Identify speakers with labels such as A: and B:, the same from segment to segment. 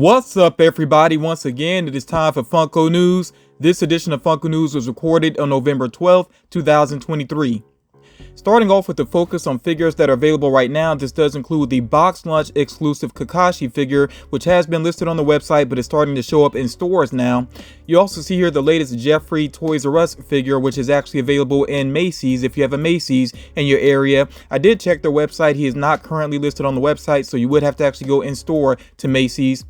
A: What's up, everybody? Once again, it is time for Funko News. This edition of Funko News was recorded on November 12th, 2023. Starting off with the focus on figures that are available right now, this does include the box lunch exclusive Kakashi figure, which has been listed on the website but is starting to show up in stores now. You also see here the latest Jeffrey Toys R Us figure, which is actually available in Macy's if you have a Macy's in your area. I did check their website. He is not currently listed on the website, so you would have to actually go in store to Macy's.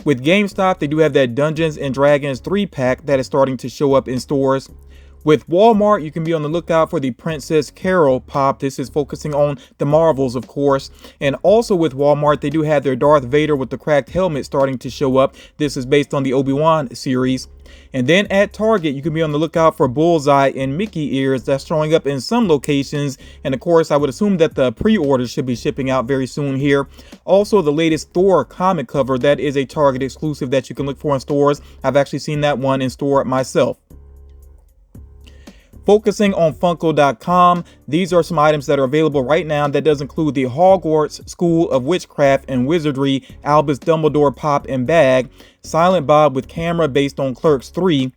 A: With GameStop, they do have that Dungeons and Dragons 3-pack that is starting to show up in stores. With Walmart, you can be on the lookout for the Princess Carol pop. This is focusing on the Marvels, of course. And also with Walmart, they do have their Darth Vader with the cracked helmet starting to show up. This is based on the Obi-Wan series. And then at Target, you can be on the lookout for Bullseye and Mickey ears that's showing up in some locations. And of course, I would assume that the pre-orders should be shipping out very soon here. Also, the latest Thor comic cover, that is a Target exclusive that you can look for in stores. I've actually seen that one in store myself. Focusing on Funko.com, these are some items that are available right now. That does include the Hogwarts School of Witchcraft and Wizardry Albus Dumbledore pop and bag, Silent Bob with camera based on Clerks 3.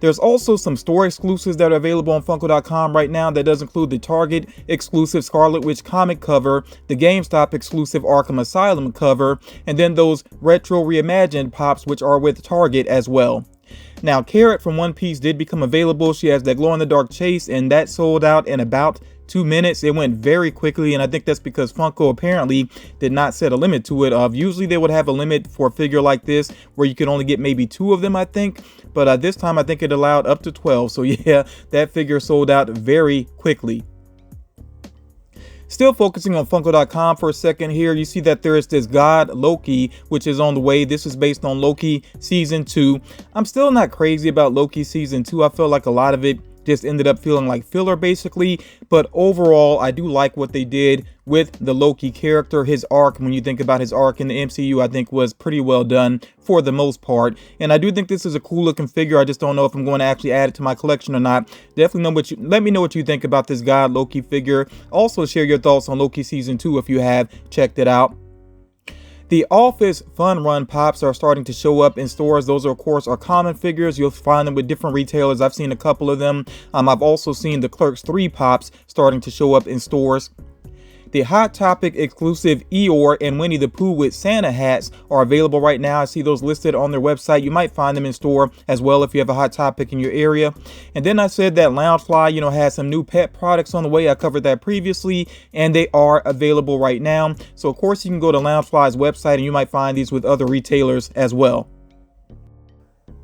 A: There's also some store exclusives that are available on Funko.com right now. That does include the Target exclusive Scarlet Witch comic cover, the GameStop exclusive Arkham Asylum cover, and then those retro reimagined pops which are with Target as well. Now, Carrot from One Piece did become available. She has that glow-in-the-dark chase, and that sold out in about 2 minutes. It went very quickly, and I think that's because Funko apparently did not set a limit to it. Usually they would have a limit for a figure like this where you could only get maybe 2 of them, I think. But this time I think it allowed up to 12. So yeah, that figure sold out very quickly. Still focusing on Funko.com for a second here, you see that there is this God Loki, which is on the way. This is based on Loki Season 2. I'm still not crazy about Loki Season 2. I feel like a lot of it just ended up feeling like filler basically, but overall I do like what they did with the Loki character. His arc, when you think about his arc in the MCU, I think was pretty well done for the most part, and I do think this is a cool looking figure. I just don't know if I'm going to actually add it to my collection or not. Definitely let me know what you think about this God Loki figure. Also share your thoughts on Loki Season 2 if you have checked it out. The Office Fun Run pops are starting to show up in stores. Those are, of course, are common figures. You'll find them with different retailers. I've seen a couple of them. I've also seen the Clerks 3 pops starting to show up in stores. The Hot Topic exclusive Eeyore and Winnie the Pooh with Santa hats are available right now. I see those listed on their website. You might find them in store as well if you have a Hot Topic in your area. And then I said that Loungefly, has some new pet products on the way. I covered that previously, and they are available right now. So of course you can go to Loungefly's website and you might find these with other retailers as well.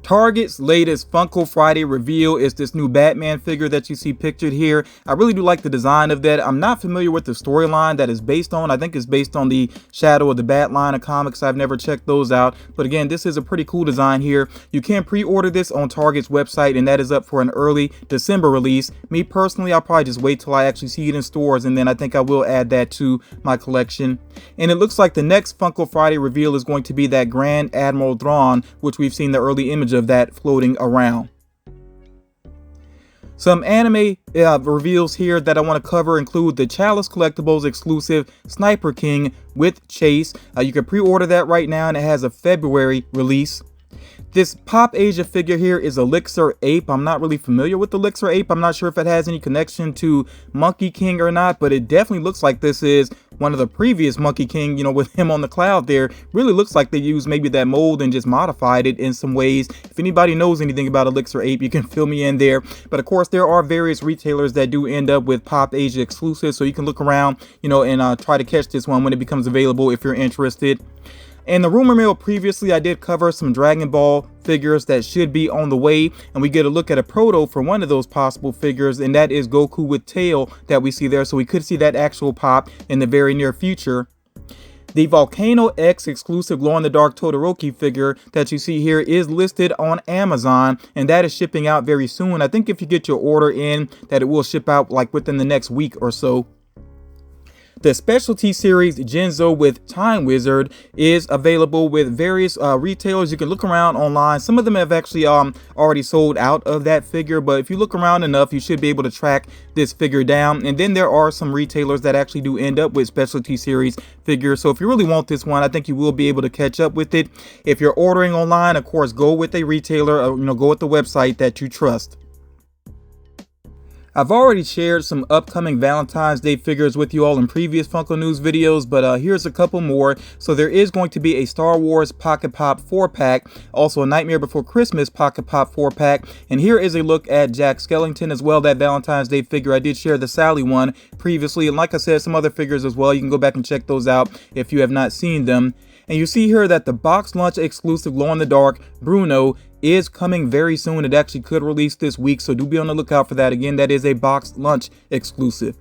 A: Target's latest Funko Friday reveal is this new Batman figure that you see pictured here. I really do like the design of that. I'm not familiar with the storyline that is based on. I think it's based on the Shadow of the Bat line of comics. I've never checked those out. But again, this is a pretty cool design here. You can pre-order this on Target's website, and that is up for an early December release. Me personally, I'll probably just wait till I actually see it in stores, and then I think I will add that to my collection. And it looks like the next Funko Friday reveal is going to be that Grand Admiral Thrawn, which we've seen the early image of that floating around. Some anime reveals here that I want to cover include the Chalice Collectibles exclusive Sniper King with Chase. You can pre-order that right now, and it has a February release. This Pop Asia figure here is Elixir Ape. I'm not really familiar with Elixir Ape. I'm not sure if it has any connection to Monkey King or not, but it definitely looks like this is one of the previous Monkey King, with him on the cloud there. Really looks like they used maybe that mold and just modified it in some ways. If anybody knows anything about Elixir Ape, you can fill me in there. But of course, there are various retailers that do end up with Pop Asia exclusives, so you can look around, and try to catch this one when it becomes available if you're interested. In the rumor mill previously, I did cover some Dragon Ball figures that should be on the way, and we get a look at a proto for one of those possible figures, and that is Goku with tail that we see there. So we could see that actual pop in the very near future. The Volcano X exclusive glow-in-the-dark Todoroki figure that you see here is listed on Amazon, and that is shipping out very soon. I think if you get your order in, that it will ship out like within the next week or so. The specialty series Genzo with Time Wizard is available with various retailers. You can look around online. Some of them have actually already sold out of that figure, but if you look around enough, you should be able to track this figure down. And then there are some retailers that actually do end up with specialty series figures. So if you really want this one, I think you will be able to catch up with it. If you're ordering online, of course, go with a retailer, go with the website that you trust. I've already shared some upcoming Valentine's Day figures with you all in previous Funko News videos, but here's a couple more. So there is going to be a Star Wars Pocket Pop 4-pack, also a Nightmare Before Christmas Pocket Pop 4-pack, and here is a look at Jack Skellington as well, that Valentine's Day figure. I did share the Sally one previously, and like I said, some other figures as well. You can go back and check those out if you have not seen them. And you see here that the Box Lunch exclusive glow-in-the-dark Bruno is coming very soon. It actually could release this week, so do be on the lookout for that. Again, that is a Box Lunch exclusive.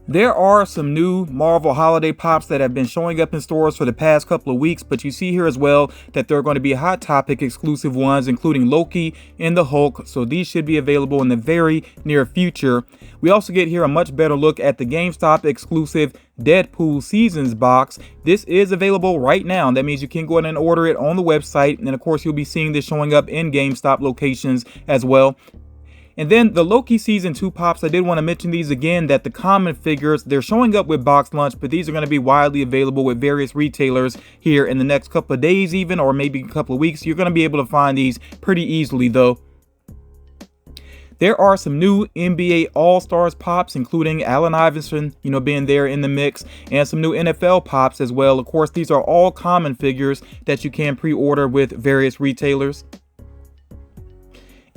A: There are some new Marvel holiday pops that have been showing up in stores for the past couple of weeks, but you see here as well that there are going to be Hot Topic exclusive ones, including Loki and the Hulk, so these should be available in the very near future. We also get here a much better look at the GameStop exclusive Deadpool Seasons box. This is available right now. That means you can go ahead and order it on the website, and of course you'll be seeing this showing up in GameStop locations as well. And then the Loki Season 2 pops, I did want to mention these again, that the common figures, they're showing up with Box Lunch, but these are going to be widely available with various retailers here in the next couple of days even, or maybe a couple of weeks. You're going to be able to find these pretty easily though. There are some new NBA All-Stars pops, including Allen Iverson, being there in the mix, and some new NFL pops as well. Of course, these are all common figures that you can pre-order with various retailers.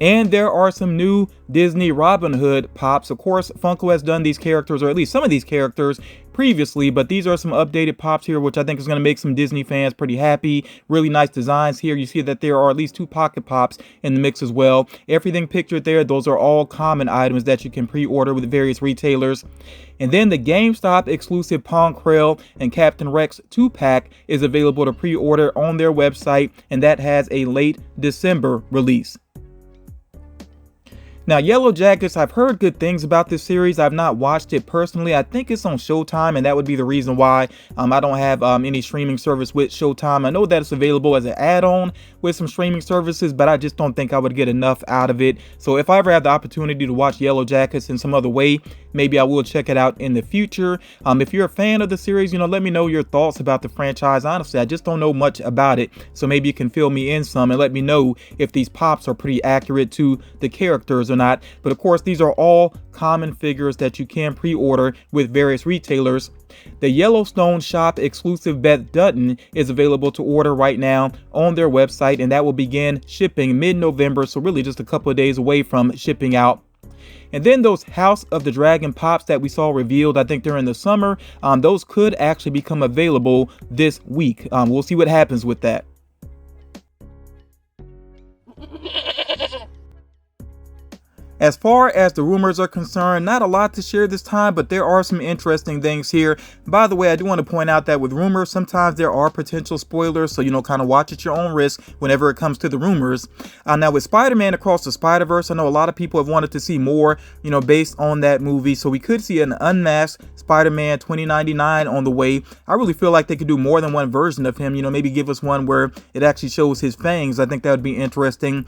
A: And there are some new Disney Robin Hood pops. Of course, Funko has done these characters, or at least some of these characters, previously, but these are some updated pops here, which I think is going to make some Disney fans pretty happy. Really nice designs here. You see that there are at least 2 pocket pops in the mix as well. Everything pictured there, those are all common items that you can pre-order with various retailers. And then the GameStop exclusive Pong Krell and Captain Rex 2-pack is available to pre-order on their website, and that has a late December release. Now, Yellow Jackets, I've heard good things about this series. I've not watched it personally. I think it's on Showtime, and that would be the reason why I don't have any streaming service with Showtime. I know that it's available as an add-on with some streaming services, but I just don't think I would get enough out of it. So if I ever have the opportunity to watch Yellow Jackets in some other way, maybe I will check it out in the future. If you're a fan of the series, let me know your thoughts about the franchise. Honestly, I just don't know much about it, so maybe you can fill me in some and let me know if these pops are pretty accurate to the characters or not. But of course, these are all common figures that you can pre-order with various retailers. The Yellowstone Shop exclusive Beth Dutton is available to order right now on their website, and that will begin shipping mid-November, so really just a couple of days away from shipping out. And then those House of the Dragon pops that we saw revealed, I think during the summer, those could actually become available this week. We'll see what happens with that. As far as the rumors are concerned, not a lot to share this time, but there are some interesting things here. By the way, I do want to point out that with rumors, sometimes there are potential spoilers, so kind of watch at your own risk whenever it comes to the rumors. Now with Spider-Man Across the Spider-Verse, I know a lot of people have wanted to see more, based on that movie, so we could see an unmasked Spider-Man 2099 on the way. I really feel like they could do more than one version of him, maybe give us one where it actually shows his fangs. I think that would be interesting.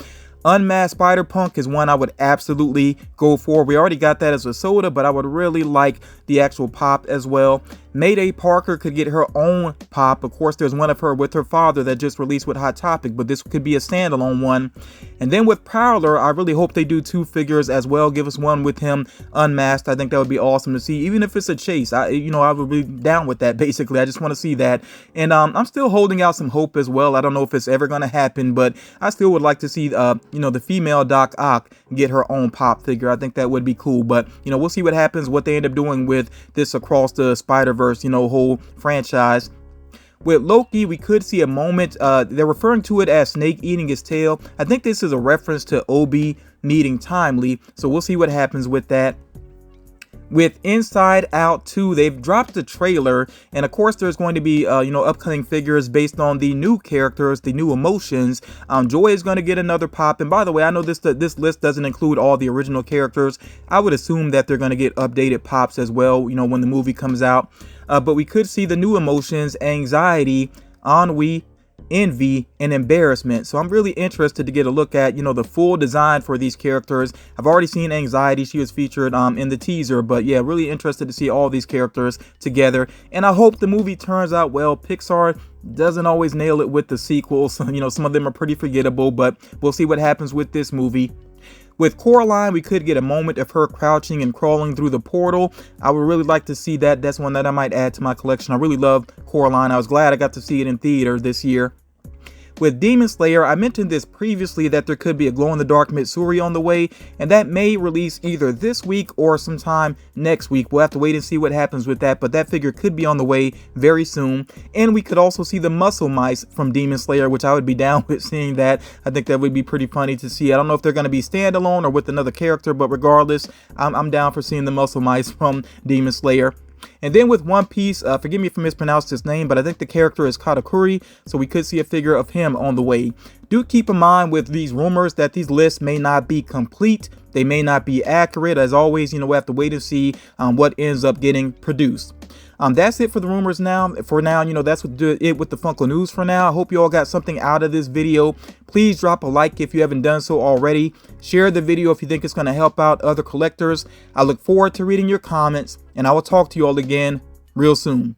A: Unmasked Spider-Punk is one I would absolutely go for. We already got that as a soda, but I would really like the actual pop as well. Mayday Parker could get her own pop. Of course, there's one of her with her father that just released with Hot Topic, but this could be a standalone one. And then with Prowler, I really hope they do 2 figures as well. Give us one with him unmasked. I think that would be awesome to see, even if it's a chase. I would be down with that. Basically, I just want to see that. And I'm still holding out some hope as well. I don't know if it's ever going to happen, but I still would like to see the female Doc Ock get her own pop figure. I think that would be cool, but we'll see what happens, what they end up doing with this Across the Spider-Verse whole franchise. With Loki, we could see a moment, they're referring to it as Snake eating his tail. I think this is a reference to Obi meeting Timely, so we'll see what happens with that. With Inside Out 2, they've dropped the trailer, and of course there's going to be upcoming figures based on the new characters, the new emotions. Joy is going to get another pop, and by the way, I know this list doesn't include all the original characters. I would assume that they're going to get updated pops as well, when the movie comes out. But we could see the new emotions: anxiety, ennui, envy, and embarrassment. So I'm really interested to get a look at the full design for these characters. I've already seen anxiety. She was featured in the teaser, but yeah, really interested to see all these characters together, and I hope the movie turns out well. Pixar doesn't always nail it with the sequels. Some of them are pretty forgettable, but we'll see what happens with this movie. With Coraline, we could get a moment of her crouching and crawling through the portal. I would really like to see that. That's one that I might add to my collection. I really love Coraline. I was glad I got to see it in theater this year. With Demon Slayer, I mentioned this previously that there could be a glow-in-the-dark Mitsuri on the way, and that may release either this week or sometime next week. We'll have to wait and see what happens with that, but that figure could be on the way very soon. And we could also see the Muscle Mice from Demon Slayer, which I would be down with seeing that. I think that would be pretty funny to see. I don't know if they're going to be standalone or with another character, but regardless, I'm down for seeing the Muscle Mice from Demon Slayer. And then with One Piece, forgive me if I mispronounced his name, but I think the character is Katakuri, so we could see a figure of him on the way. Do keep in mind with these rumors that these lists may not be complete. They may not be accurate. As always, we have to wait and see what ends up getting produced. That's it for the rumors now. For now, that's it with the Funko news for now. I hope you all got something out of this video. Please drop a like if you haven't done so already. Share the video if you think it's going to help out other collectors. I look forward to reading your comments, and I will talk to you all again real soon.